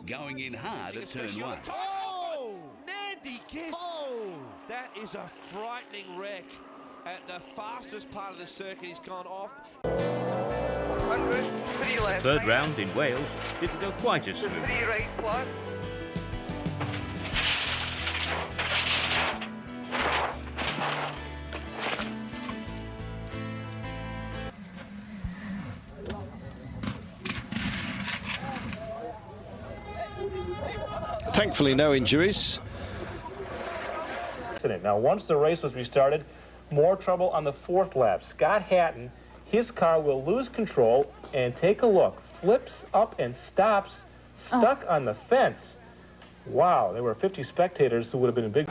going in hard at turn 1. Oh! Nandy Kiss! Oh! That is a frightening wreck. At the fastest part of the circuit, he's gone off. The third round in Wales didn't go quite as smooth. Thankfully, no injuries. Now, once the race was restarted, more trouble on the 4th lap. Scott Hatton, his car will lose control and take a look. Flips up and stops, stuck on the fence. Wow, there were 50 spectators who would have been in big...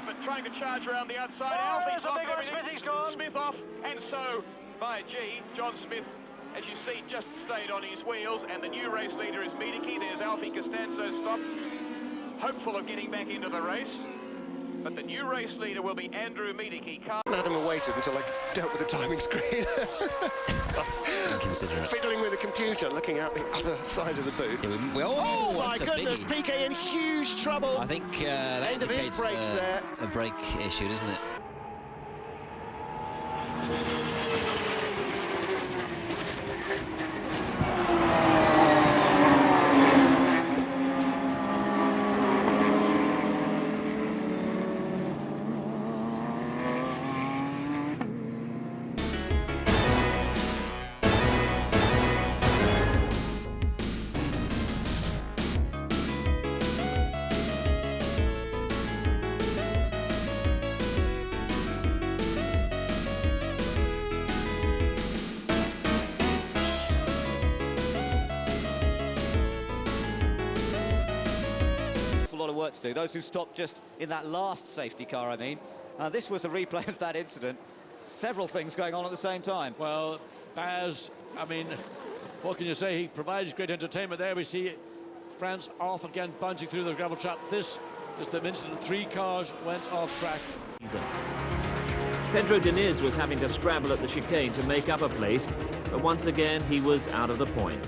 But trying to charge around the outside. Alfie's off, Smith's gone. Smith off, and so, by G, John Smith, as you see, just stayed on his wheels, and the new race leader is Miedeke. There's Alfie Costanzo stopped, hopeful of getting back into the race. But the new race leader will be Andrew Miedeke. Adam waited until I dealt with the timing screen. Inconsiderate. Fiddling with the computer, looking out the other side of the booth. Oh my goodness, Piquet in huge trouble. I think that End of his brakes there. A brake issue, doesn't it? Lot of work to do. Those who stopped just in that last safety car, I mean. This was a replay of that incident. Several things going on at the same time. Well, Baz, I mean, what can you say? He provides great entertainment there. We see France off again, bouncing through the gravel trap. This is the incident. 3 cars went off track. Pedro Diniz was having to scramble at the chicane to make up a place, but once again he was out of the point.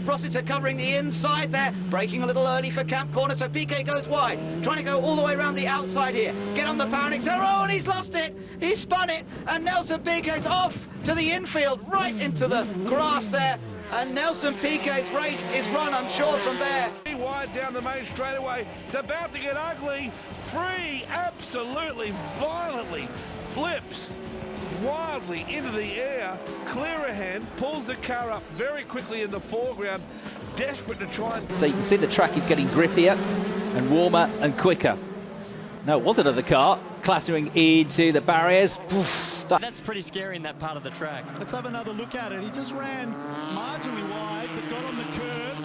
Rossiter covering the inside there, braking a little early for Camp Corner, so Piquet goes wide, trying to go all the way around the outside here, get on the power accelerator, oh, and he's lost it, he's spun it, and Nelson Piquet's off to the infield, right into the grass there, and Nelson Piquet's race is run, I'm sure, from there. Wide down the main straightaway, it's about to get ugly, free, absolutely, violently, flips wildly into the air, Clearahan pulls the car up very quickly in the foreground, desperate to try and... So you can see the track is getting grippier and warmer and quicker. No, it was another car clattering into the barriers. That's pretty scary in that part of the track. Let's have another look at it. He just ran marginally wide, but got on the curb,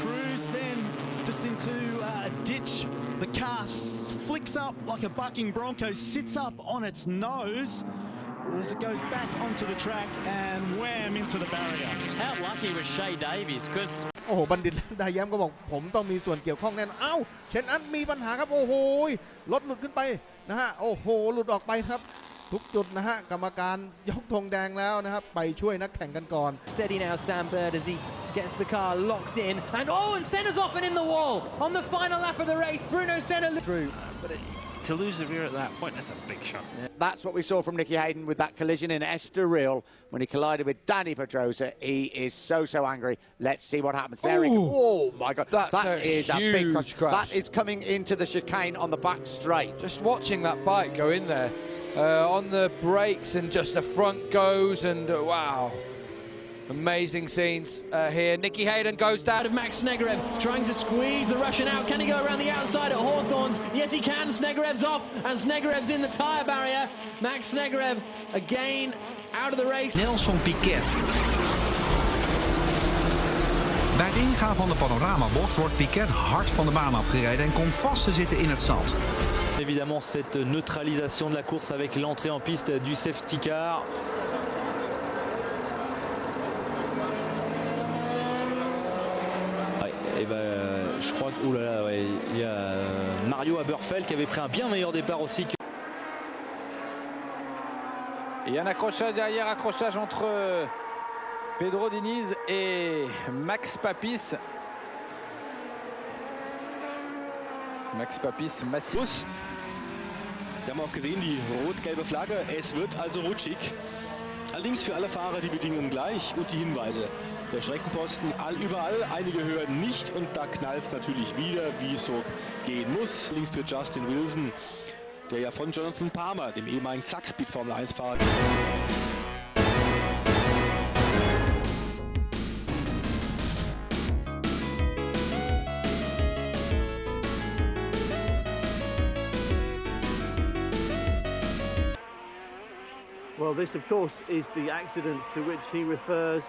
cruised then just into a ditch. The car flicks up like a bucking bronco, sits up on its nose as it goes back onto the track and wham into the barrier. How lucky was Shea Davies? Because โอ้โหบัณฑิตไดแย้มก็บอกผมต้องมีส่วนเกี่ยวข้องแน่นอนเอ้าเชนอันมีปัญหาครับโอ้โหรถหลุดขึ้นไปนะฮะโอ้โหหลุดออกไปครับทุกจุดนะฮะกรรมการยกธงแดงแล้วนะครับไปช่วยนักแข่งกันก่อน Steady now Sam Bird as he gets the car locked in and and Senna's off and in the wall on the final lap of the race. Bruno Senna through, but to lose the rear at that point, that's a big shot. That's what we saw from Nicky Hayden with that collision in Estoril when he collided with Danny Pedrosa. He is so angry. Let's see what happens there. Oh my God, that is a big crash. That is coming into the chicane on the back straight. Just watching that bike go in there, on the brakes, and just the front goes, and wow. Amazing scenes here. Nicky Hayden goes down. Of Max Snegerev trying to squeeze the Russian out. Can he go around the outside at Hawthorns? Yes, he can. Snegerev's off, and Snegerev's in the tyre barrier. Max Snegerev again out of the race. Nelson Piquet. Bij het ingaan van de panoramabocht wordt Piquet hard van de baan afgereden en komt vast te zitten in het zand. Évidemment cette neutralisation de la course avec l'entrée en piste du safety car. Et ben, je crois que ouais, il y a Mario Aberfeld qui avait pris un bien meilleur départ aussi que... Il y a un accrochage derrière, accrochage entre Pedro Diniz et Max Papis. Max Papis massiv. Wir haben auch gesehen, die rot-gelbe Flagge. Es wird also rutschig. Allerdings für alle Fahrer die Bedingungen gleich und die Hinweise. Der Streckenposten überall, einige hören nicht und da knallt es natürlich wieder, wie es so gehen muss. Links für Justin Wilson, der ja von Jonathan Palmer, dem ehemaligen Zackspeed Formel 1-Fahrer. Well, this of course is the accident to which he refers,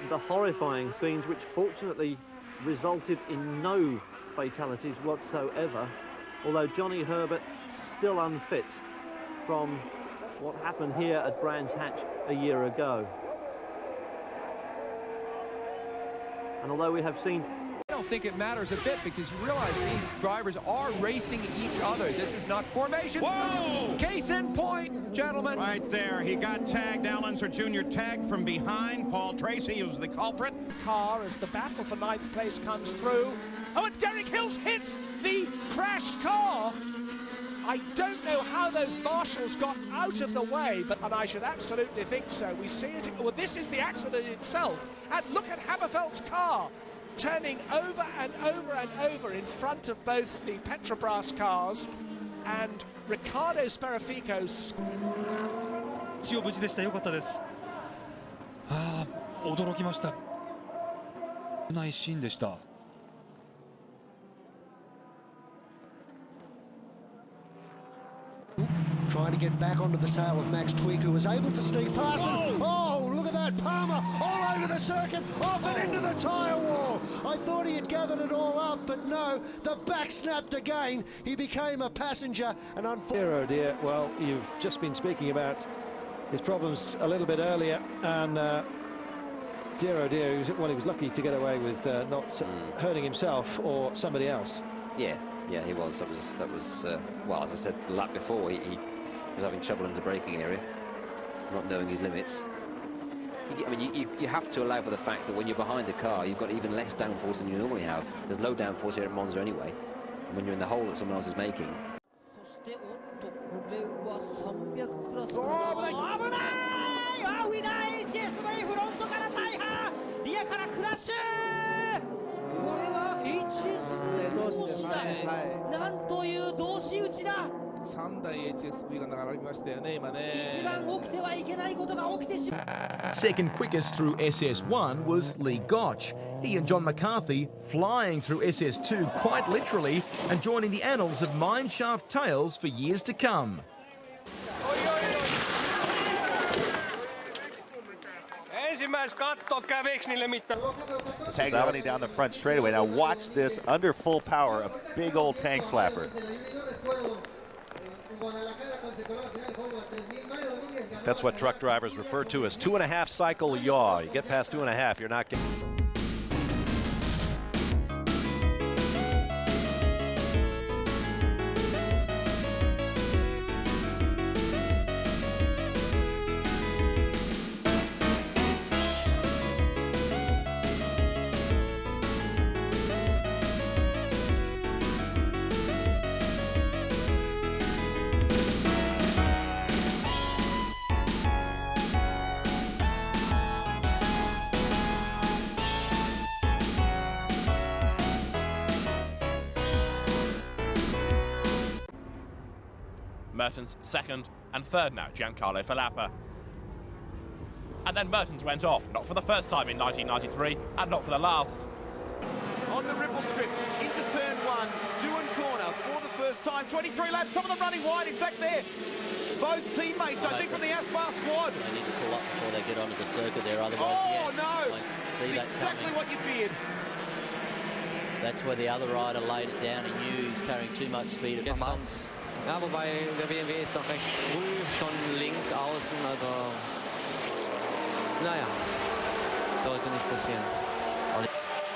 the horrifying scenes which fortunately resulted in no fatalities whatsoever, although Johnny Herbert still unfit from what happened here at Brands Hatch a year ago. And although we have seen... I don't think it matters a bit because you realize these drivers are racing each other. This is not formations. Whoa! Case in point, gentlemen. Right there, he got tagged. Al Unser Jr. tagged from behind. Paul Tracy was the culprit. Car as the battle for ninth place comes through. Oh, and Derek Hills hits the crashed car. I don't know how those marshals got out of the way, and I should absolutely think so. We see it. Well, this is the accident itself. And look at Hammerfeld's car, turning over and over and over in front of both the Petrobras cars and Riccardo Sperafico's. 一応無事でした。よかったです。ああ、驚きました。ないシーンでした。Trying to get back onto the tail of Max Twig, who was able to sneak past him. Oh, look at that, Palmer all over the circuit, off and into the tyre wall. I thought he had gathered it all up, but no, the back snapped again. He became a passenger, and unfortunately... Oh dear, well, you've just been speaking about his problems a little bit earlier, and dear oh dear, he was lucky to get away with not hurting himself or somebody else. Yeah, he was. That was well, as I said the lap before, he was having trouble in the braking area, not knowing his limits. I mean, you have to allow for the fact that when you're behind the car, you've got even less downforce than you normally have. There's low downforce here at Monza anyway, and when you're in the hole that someone else is making. Second quickest through SS1 was Lee Gotch. He and John McCarthy flying through SS2 quite literally and joining the annals of mineshaft tales for years to come. Salvini down the front straightaway. Now watch this under full power, a big old tank slapper. That's what truck drivers refer to as 2.5 cycle yaw. You get past 2.5, you're not getting... Mertens second and third now, Giancarlo Filappa. and then Mertens went off, not for the first time in 1993, and not for the last. On the ripple strip, into turn one, Doohan corner for the first time. 23 laps, some of them running wide. In fact, they're both teammates, I think, from the Aspar squad. They need to pull up before they get onto the circuit there, otherwise, oh, yeah, no! See That's exactly coming. what you feared. That's where the other rider laid it down, and Hughes carrying too much speed. Jetzt kommt's. Ja, wobei der BMW ist doch recht früh schon links außen, also naja, sollte nicht passieren.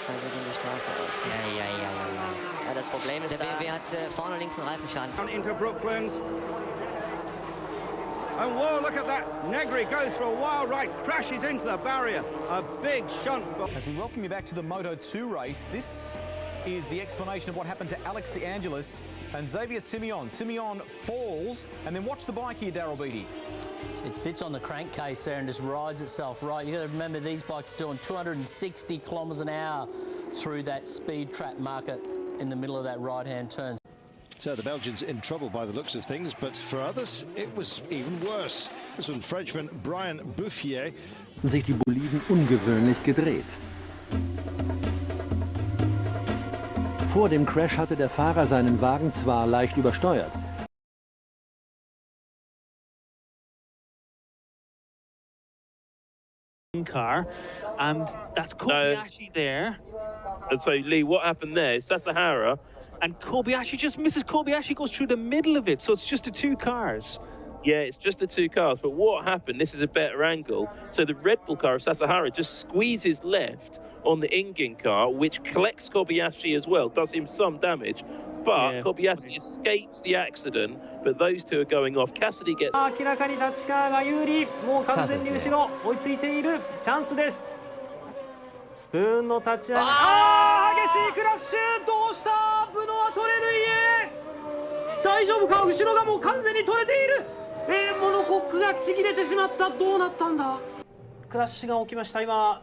Da wird in die Straße aus. Ja, das Problem ist der BMW hat vorne links einen Reifenschaden. Into Brooklands. And whoa, look at that. Negri goes for a wild ride, crashes into the barrier. A big shunt. As we welcome you back to the Moto2 race, this is the explanation of what happened to Alex De Angelis and Xavier Simeon. Simeon falls, and then watch the bike here, Daryl Beattie. It sits on the crankcase there and just rides itself right. You've got to remember these bikes are doing 260 kilometres an hour through that speed trap market in the middle of that right-hand turn. So the Belgians in trouble by the looks of things, but for others it was even worse. This one Frenchman Brian Bouffier. Sich die Boliden ungewöhnlich gedreht. Vor dem Crash hatte der Fahrer seinen Wagen zwar leicht übersteuert. Car, and that's Kobayashi there. And so, Lee, what happened there is Sasahara. And Kobayashi just misses. Kobayashi goes through the middle of it, so it's just the two cars. Yeah, it's just the two cars. But what happened, this is a better angle. So the Red Bull car of Sasahara just squeezes left on the Ingen car, which collects Kobayashi as well, does him some damage. But Kobayashi escapes the accident, but those two are going off. Cassidy gets... 明らかに立川が有利、もう完全に後ろ、追いついているチャンスです。スプーンの立ち上がり、激しいクラッシュ、どうした？ブノアトレルイエ、大丈夫か？後ろがもう完全に取れている。モノコックがちぎれてしまった。どうなったんだ？クラッシュが起きました。今